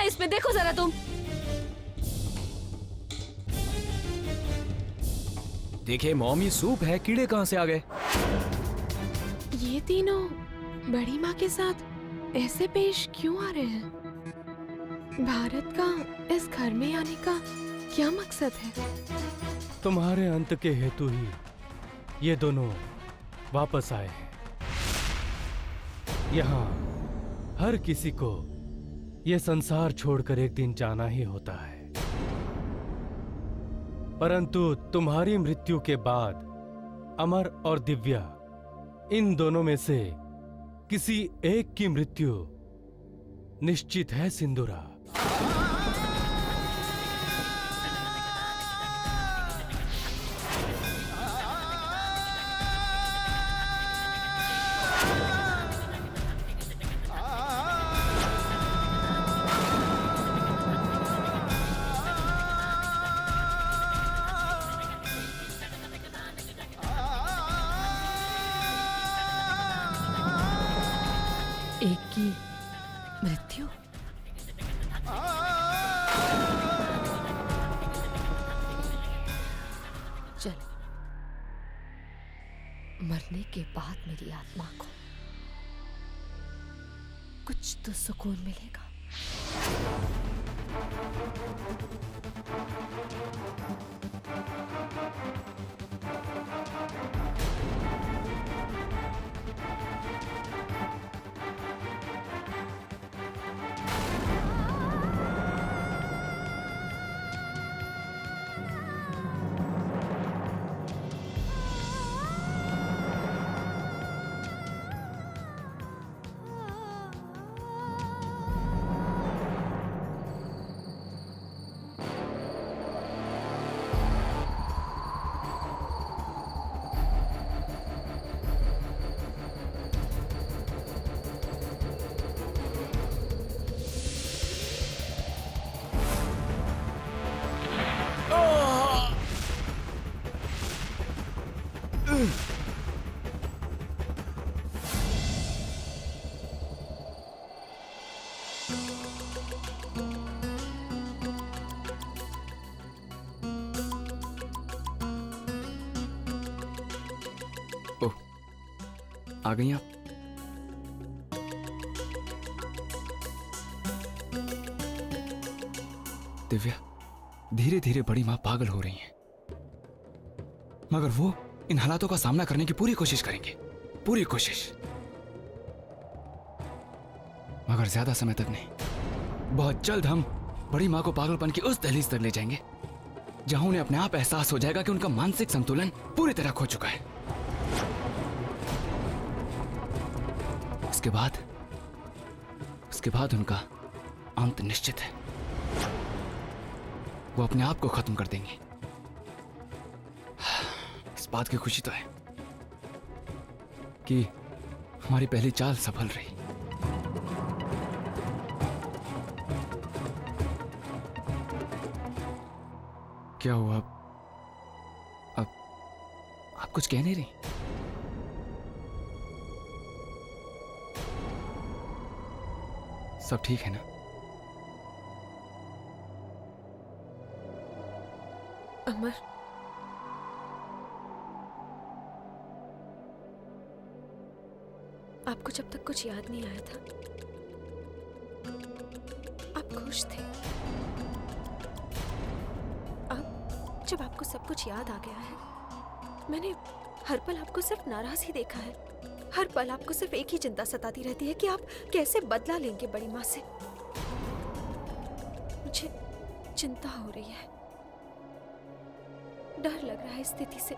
है इसमें, देखो जरा तुम। देखिए मॉम, ये सूप है, कीड़े कहाँ से आ गए? ये तीनों बड़ी माँ के साथ ऐसे पेश क्यों आ रहे हैं? भारत का इस घर में आने का क्या मकसद है? तुम्हारे अंत के हेतु ही ये दोनों वापस आए हैं। यहाँ हर किसी को ये संसार छोड़कर एक दिन जाना ही होता है, परंतु तुम्हारी मृत्यु के बाद अमर और दिव्या, इन दोनों में से किसी एक की मृत्यु निश्चित है सिंदूरा। एक की मृत्यु? चल, मरने के बाद मेरी आत्मा को कुछ तो सुकून मिलेगा। ओह, आ गई आप? दिव्या, धीरे धीरे बड़ी मां पागल हो रही हैं, मगर वो इन हालातों का सामना करने की पूरी कोशिश करेंगे, पूरी कोशिश। मगर ज्यादा समय तक नहीं, बहुत जल्द हम बड़ी मां को पागलपन की उस दहलीज तक ले जाएंगे जहां उन्हें अपने आप एहसास हो जाएगा कि उनका मानसिक संतुलन पूरी तरह खो चुका है। उसके बाद उनका अंत निश्चित है। वो अपने आप को खत्म कर देंगे। इस बात की खुशी तो है कि हमारी पहली चाल सफल रही। क्या हुआ? अब आप कुछ कह नहीं रही? सब ठीक है ना? अमर, आपको जब तक कुछ याद नहीं आया था, आप खुश थे। अब जब आपको सब कुछ याद आ गया है, मैंने हर पल आपको सिर्फ नाराज ही देखा है। हर पल आपको सिर्फ एक ही चिंता सताती रहती है कि आप कैसे बदला लेंगे बड़ी माँ से। मुझे चिंता हो रही है, डर लग रहा है इस स्थिति से।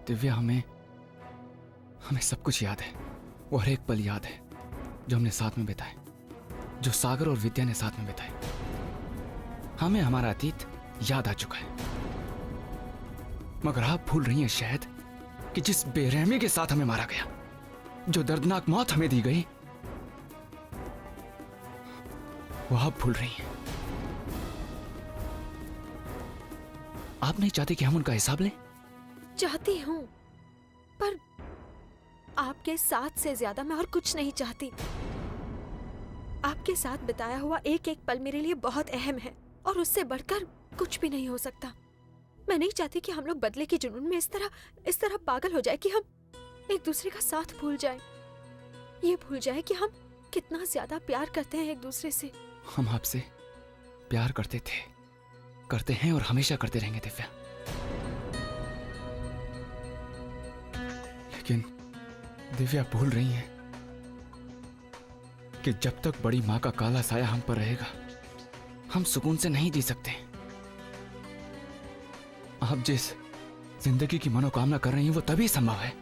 दिव्या, हमें सब कुछ याद है। वो हर एक पल याद है जो हमने साथ में बिताए, जो सागर और विद्या ने साथ में बिताए। हमें हमारा अतीत याद आ चुका है, मगर आप भूल रही हैं शायद कि जिस बेरहमी के साथ हमें मारा गया, जो दर्दनाक मौत हमें दी गई, वो आप भूल रही हैं। आप नहीं चाहती कि हम उनका हिसाब लें? चाहती हूं, पर आपके साथ से ज्यादा मैं और कुछ नहीं चाहती। आपके साथ बिताया हुआ एक एक पल मेरे लिए बहुत अहम है और उससे बढ़कर कुछ भी नहीं हो सकता। मैं नहीं चाहती कि हम लोग बदले के जुनून में इस तरह पागल हो जाए कि हम एक दूसरे का साथ भूल जाए, ये भूल जाए कि हम कितना ज्यादा प्यार करते हैं एक दूसरे से। हम आपसे प्यार करते थे, करते हैं और हमेशा करते रहेंगे दिव्या। लेकिन दिव्या भूल रही हैं कि जब तक बड़ी माँ का काला साया हम पर रहेगा, हम सुकून से नहीं जी सकते। आप जिस जिंदगी की मनोकामना कर रही हैं वो तभी संभव है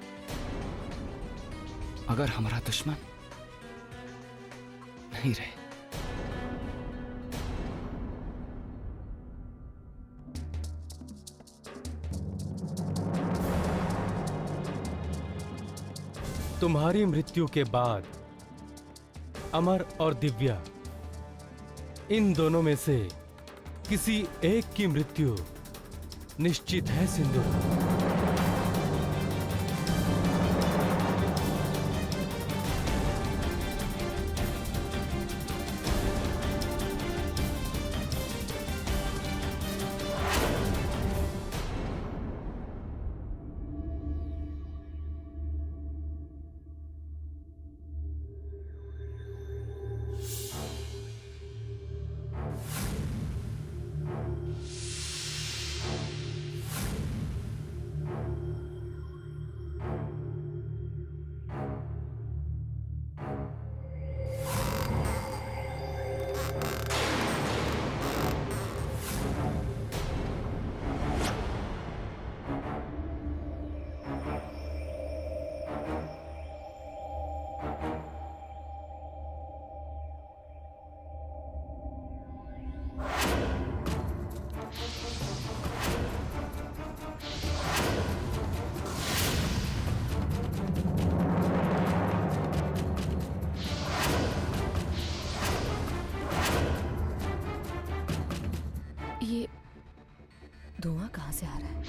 अगर हमारा दुश्मन नहीं रहे। तुम्हारी मृत्यु के बाद अमर और दिव्या, इन दोनों में से किसी एक की मृत्यु निश्चित है सिंदूर। ये धुआं कहाँ से आ रहा है?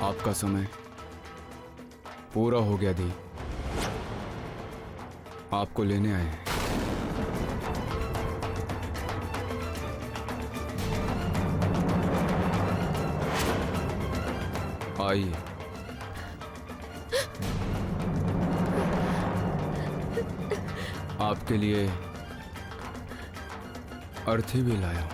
आपका समय पूरा हो गया दी, आपको लेने आए हैं। आइए। आपके लिए अर्थी भी लाया हूं।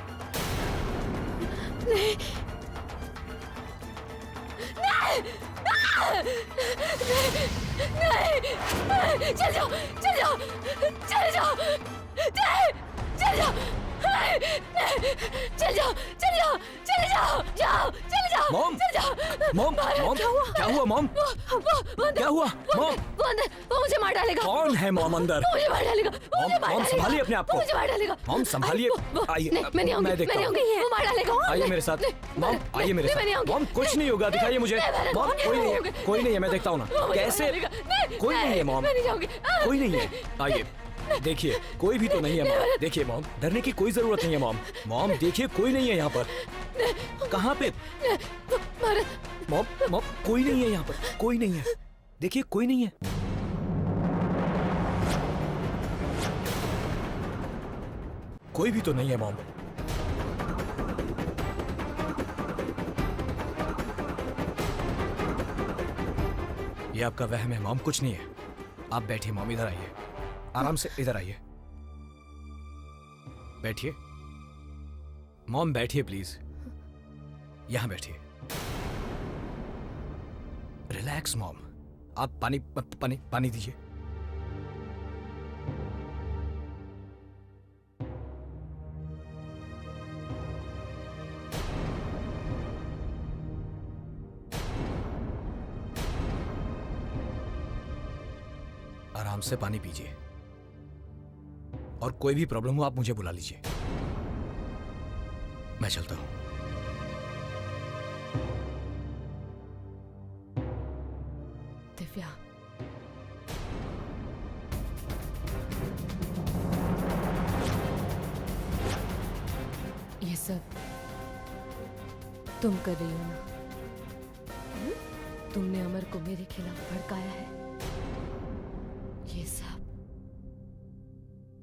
नहीं, चल जाओ, चल जाओ, चल जाओ, चल जाओ, चल जाओ, चल जाओ, चल जाओ, जाओ, चल जाओ, मॉम, चल जाओ। मॉम, मॉम, क्या हुआ मॉम? क्या हुआ मॉम? वो मुझे मार डालेगा। कौन है मॉम अंदर? वो मुझे मार डालेगा। वो मुझे मार मॉम डालेगा। संभालिए अपने आप को। वो मुझे मार डालेगा। मॉम संभालिए। आइए, नहीं, मैं नहीं आऊंगी, मैं देखता मैं नहीं हूँ। आऊंगी, वो मार डालेगा। आइए मेरे साथ। मॉम आइए मेरे मैं नहीं साथ। आऊंगी। मॉम कुछ नहीं होगा, दिखाइए मुझे। मॉम कोई नहीं है, कोई नहीं है, मैं देखता हूँ ना। कैसे? कोई नहीं है मॉम, मैं नहीं जाऊंगी। कोई नहीं है। आइए देखिए कोई भी तो नहीं है मॉम। देखिए मॉम, डरने की कोई जरूरत नहीं है मॉम। मॉम देखिए कोई नहीं है यहाँ पर। कहाँ पे? मॉम मॉम कोई नहीं है यहाँ पर, कोई नहीं है। देखिए कोई नहीं है। कोई भी तो नहीं है मॉम। ये आपका वहम है मॉम, कुछ नहीं है। आप बैठिए मॉम, इधर आइए, आराम से इधर आइए, बैठिए मॉम, बैठिए प्लीज, यहां बैठिए। Relax mom. आप पानी पानी पानी दीजिए। आराम से पानी पीजिए, और कोई भी प्रॉब्लम हो आप मुझे बुला लीजिए। मैं चलता हूं। दिव्या, ये सब तुम कर रही हो ना? तुमने अमर को मेरे खिलाफ भड़काया है। ये सब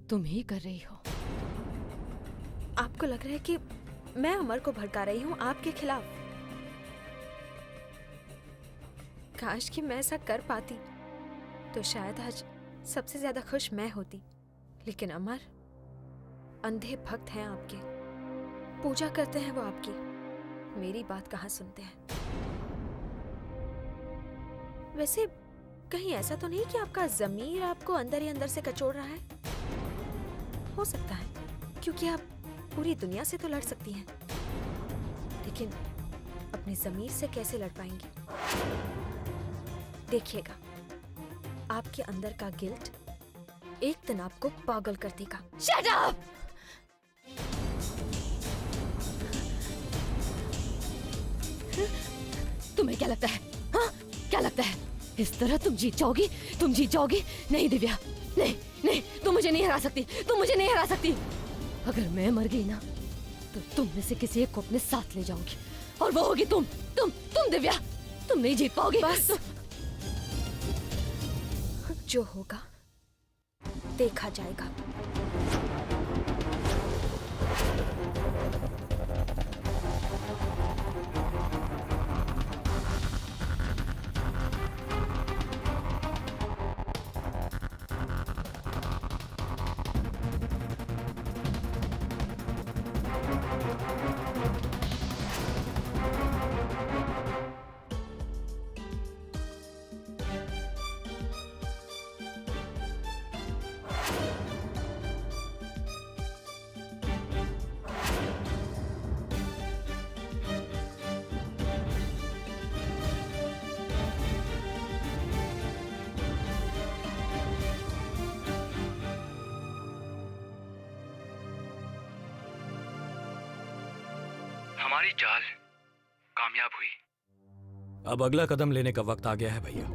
तुम ही कर रही हो। आपको लग रहा है कि मैं अमर को भड़का रही हूँ आपके खिलाफ? काश कि मैं ऐसा कर पाती तो शायद आज सबसे ज्यादा खुश मैं होती। लेकिन अमर अंधे भक्त हैं आपके, पूजा करते हैं वो आपकी, मेरी बात कहाँ सुनते हैं। वैसे कहीं ऐसा तो नहीं कि आपका जमीर आपको अंदर ही अंदर से कचोड़ रहा है? हो सकता है, क्योंकि आप पूरी दुनिया से तो लड़ सकती हैं, लेकिन अपने जमीर से कैसे लड़ पाएंगी? देखिएगा, आपके अंदर का गिल्ट एक दिन आपको पागल कर देगा। Shut up! तुम्हें क्या लगता है? हाँ? क्या लगता है? इस तरह तुम जीत जाओगी? तुम जीत जाओगी? नहीं दिव्या, नहीं नहीं, तुम मुझे नहीं हरा सकती, तुम मुझे नहीं हरा सकती। अगर मैं मर गई ना, तो तुम में से किसी एक को अपने साथ ले जाऊंगी, और वो होगी तुम दिव्या। तुम नहीं जीत पाओगी। बस, जो होगा देखा जाएगा। हमारी चाल कामयाब हुई। अब अगला कदम लेने का वक्त आ गया है भैया।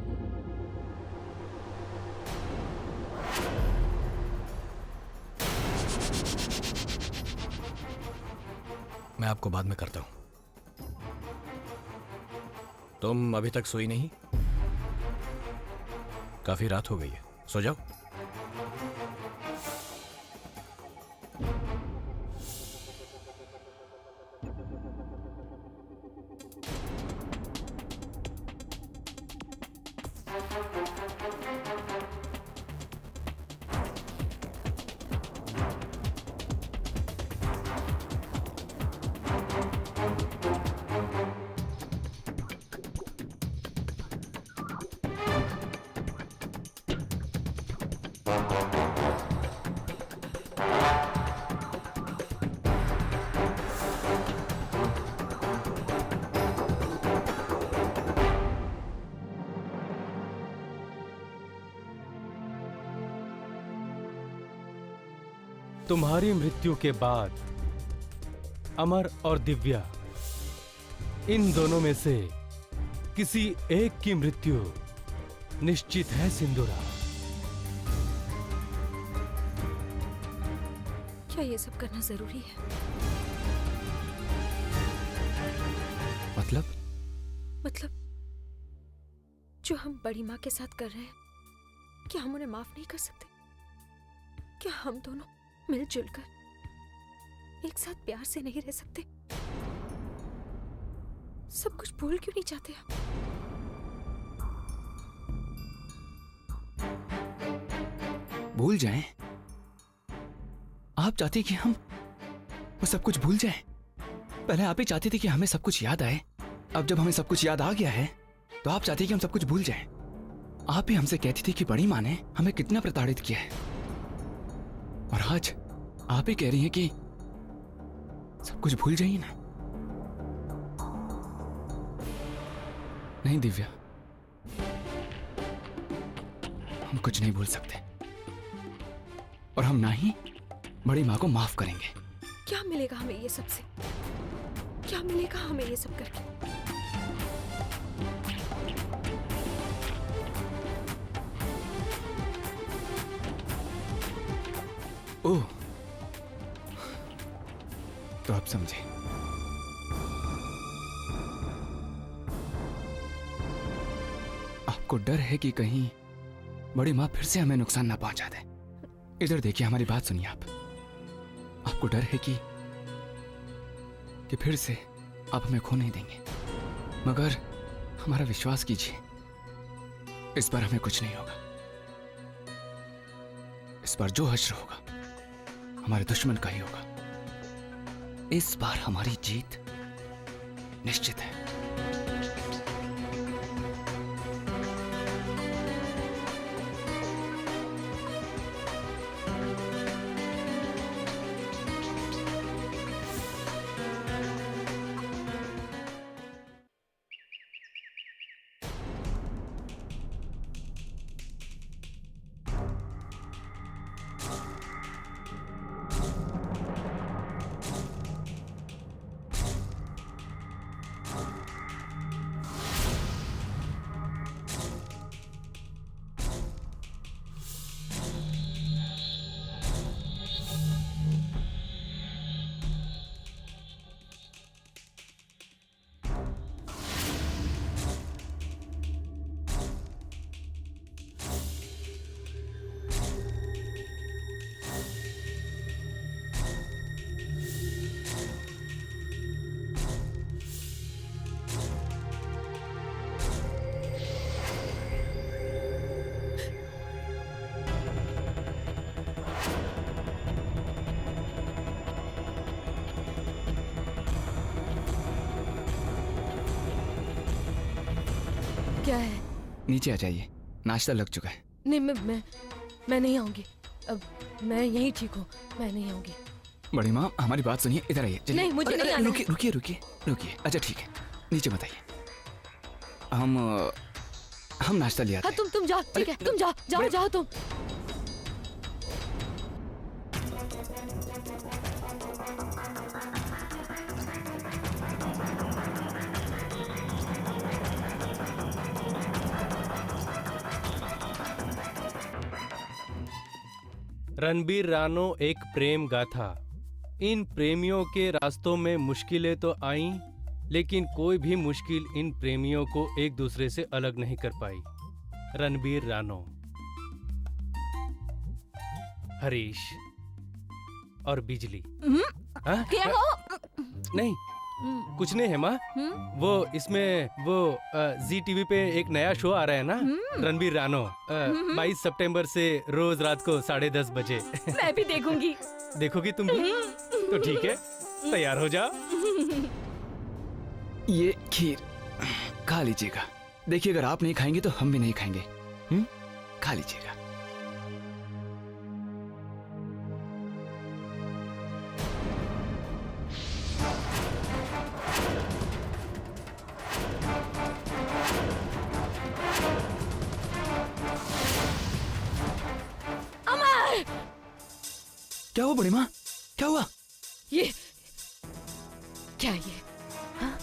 मैं आपको बाद में करता हूं। तुम अभी तक सोई नहीं? काफी रात हो गई है, सो जाओ। तुम्हारी मृत्यु के बाद अमर और दिव्या, इन दोनों में से किसी एक की मृत्यु निश्चित है सिंदूरा। क्या ये सब करना जरूरी है? मतलब जो हम बड़ी माँ के साथ कर रहे हैं, क्या हम उन्हें माफ नहीं कर सकते? क्या हम दोनों मिलजुल कर एक साथ प्यार से नहीं रह सकते? सब कुछ भूल क्यों नहीं चाहते हम? भूल जाएं? आप चाहती कि हम वो सब कुछ भूल जाएं? पहले आप ही चाहती थी कि हमें सब कुछ याद आए। अब जब हमें सब कुछ याद आ गया है तो आप चाहती कि हम सब कुछ भूल जाएं। आप ही हमसे कहती थी कि बड़ी माँ ने हमें कितना प्रताड़ित किया है, और आज आप ही कह रही हैं कि सब कुछ भूल जाइए ना। नहीं दिव्या, हम कुछ नहीं भूल सकते, और हम ना ही बड़ी माँ को माफ करेंगे। क्या मिलेगा हमें ये सब से? क्या मिलेगा हमें ये सब करके? ओह, तो आप समझे। आपको डर है कि कहीं बड़ी माँ फिर से हमें नुकसान ना पहुंचा दे। इधर देखिए, हमारी बात सुनिए। आपको डर है कि फिर से आप हमें खो नहीं देंगे, मगर हमारा विश्वास कीजिए, इस बार हमें कुछ नहीं होगा। इस बार जो हश्र होगा हमारे दुश्मन का ही होगा। इस बार हमारी जीत निश्चित है। क्या है? नीचे आ जाइए, नाश्ता लग चुका है। नहीं, मैं नहीं आऊंगी। अब मैं यहीं ठीक हूँ, मैं नहीं आऊंगी। बड़ी माँ, हमारी बात सुनिए, इधर आइए। चलिए। नहीं, मुझे अरे, नहीं अरे, आना। रुकिए। अच्छा ठीक है, नीचे मत आइए। हम नाश्ता ले आते हाँ, हैं। तुम जाओ, ठीक है, तुम जाओ तुम। रणबीर रानो एक प्रेम गाथा। इन प्रेमियों के रास्तों में मुश्किलें तो आईं, लेकिन कोई भी मुश्किल इन प्रेमियों को एक दूसरे से अलग नहीं कर पाई। रणबीर रानो, हरीश और बिजली। हाँ? क्या हो? नहीं, कुछ नहीं है माँ। वो इसमें वो जी टीवी पे एक नया शो आ रहा है ना, रणबीर रानो। 22 सितंबर से रोज रात को 10:30 बजे। मैं भी देखूंगी। देखोगी तुम भी? तो ठीक है, तैयार हो जाओ। ये खीर खा लीजिएगा। देखिए, अगर आप नहीं खाएंगे तो हम भी नहीं खाएंगे। खा लीजिएगा। क्या हुआ बड़ी माँ? क्या हुआ? ये क्या ये? हाँ?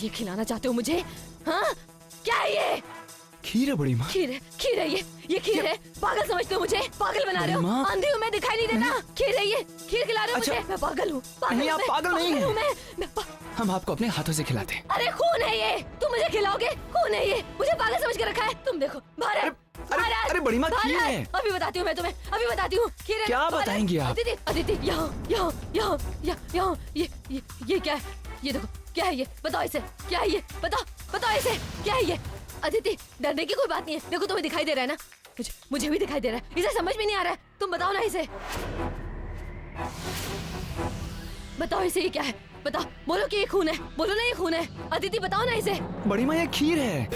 ये खिलाना चाहते हो मुझे? हाँ? क्या है ये? खीर है बड़ी माँ। खीर है ये खीर है। पागल समझते हो मुझे? पागल बना रहे हो? माँ। अंधी हूँ मैं, दिखाई नहीं देता? खीर है ये, खीर खिला रहे हो अच्छा। मुझे? मैं पागल हूँ, नहीं, आप पागल नहीं हैं। मैं हम आपको अपने हाथों से खिलाते हैं। अरे खून है ये, तुम मुझे खिलाओगे? खून है ये, मुझे पागल समझ के रखा है। तुम देखो भारत, भारत, अरे बड़ी माँ, खीर भारत। है। अभी बताती हूँ मैं तुम्हें, अभी बताती हूँ। खीर है। क्या भारत। बताएंगी आप? अदिति, अदिति, यहाँ, ये क्या है? ये देखो, क्या है ये? बताओ इसे, क्या है ये? बताओ इसे, क्या है ये? अदिति, डरने की कोई बात नहीं है। देखो तुम्हें दिखाई दे रहा है ना? मुझे भी दिखाई दे रहा है। इसे समझ में नहीं आ रहा है। तुम बताओ ना इसे, बताओ इसे ये क्या है? बताओ, बोलो कि ये खून है, बोलो ना ये खून है। अदिति बताओ ना इसे। बड़ी माँ, ये खीर है।